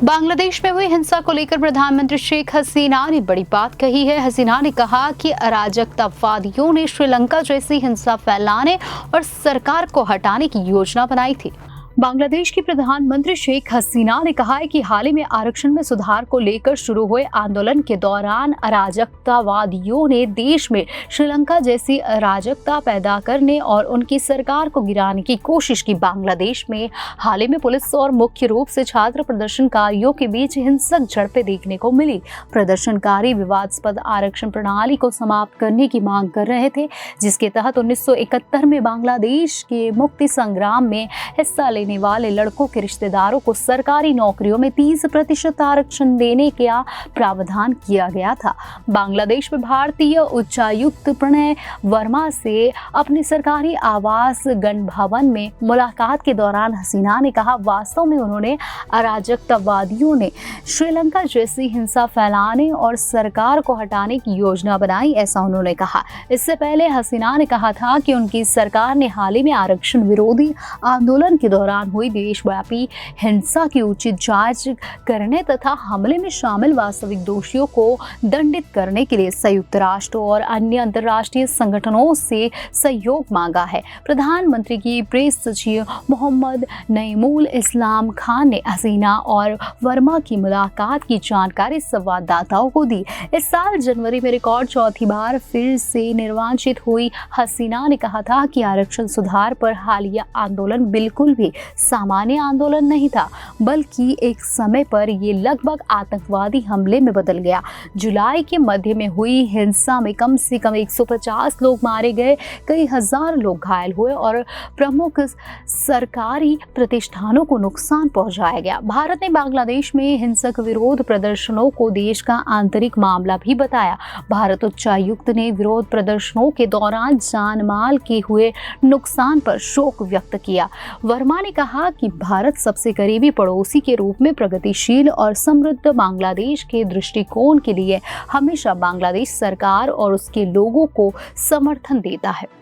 बांग्लादेश में हुई हिंसा को लेकर प्रधानमंत्री शेख हसीना ने बड़ी बात कही है। हसीना ने कहा कि अराजकतावादियों ने श्रीलंका जैसी हिंसा फैलाने और सरकार को हटाने की योजना बनाई थी। बांग्लादेश की प्रधानमंत्री शेख हसीना ने कहा है कि हाल ही में आरक्षण में सुधार को लेकर शुरू हुए आंदोलन के दौरान अराजकतावादियों ने देश में श्रीलंका जैसी अराजकता पैदा करने और उनकी सरकार को गिराने की कोशिश की। बांग्लादेश में हाल ही में पुलिस और मुख्य रूप से छात्र प्रदर्शनकारियों के बीच हिंसक झड़पें देखने को मिली। प्रदर्शनकारी विवादास्पद आरक्षण प्रणाली को समाप्त करने की मांग कर रहे थे, जिसके तहत 1971 में बांग्लादेश के मुक्ति संग्राम में हिस्सा लेने वाले लड़कों के रिश्तेदारों को सरकारी नौकरियों में 30% आरक्षण देने का प्रावधान किया गया था। बांग्लादेश में भारतीय उच्चायुक्त प्रणय वर्मा से अपने सरकारी आवास गणभवन में मुलाकात के दौरान हसीना ने कहा, वास्तव में उन्होंने अराजकतावादियों ने श्रीलंका जैसी हिंसा फैलाने और सरकार को हटाने की योजना बनाई, ऐसा उन्होंने कहा। इससे पहले हसीना ने कहा था कि उनकी सरकार ने हाल ही में आरक्षण विरोधी आंदोलन के दौरान हुई देशव्यापी हिंसा की उचित जांच करने तथा हमले में शामिल वास्तविक दोषियों को दंडित करने के लिए संयुक्त राष्ट्र और अन्य अंतर्राष्ट्रीय संगठनों से सहयोग मांगा है। प्रधानमंत्री की प्रेस सचिव मोहम्मद नईमुल इस्लाम खान ने हसीना और वर्मा की मुलाकात की जानकारी संवाददाताओं को दी। इस साल जनवरी में रिकॉर्ड चौथी बार फिर से निर्वाचित हुई हसीना ने कहा था कि आरक्षण सुधार पर हालिया आंदोलन बिल्कुल भी सामान्य आंदोलन नहीं था, बल्कि एक समय पर ये लगभग आतंकवादी हमले में बदल गया। जुलाई के मध्य में हुई हिंसा में कम से कम 150 लोग मारे गए, कई हजार लोग घायल हुए और प्रमुख सरकारी प्रतिष्ठानों को नुकसान पहुंचाया गया। भारत ने बांग्लादेश में हिंसक विरोध प्रदर्शनों को देश का आंतरिक मामला भी बताया। भारत उच्चायुक्त ने विरोध प्रदर्शनों के दौरान जान माल के हुए नुकसान पर शोक व्यक्त किया। वर्मा ने कहा कि भारत सबसे करीबी पड़ोसी के रूप में प्रगतिशील और समृद्ध बांग्लादेश के दृष्टिकोण के लिए हमेशा बांग्लादेश सरकार और उसके लोगों को समर्थन देता है।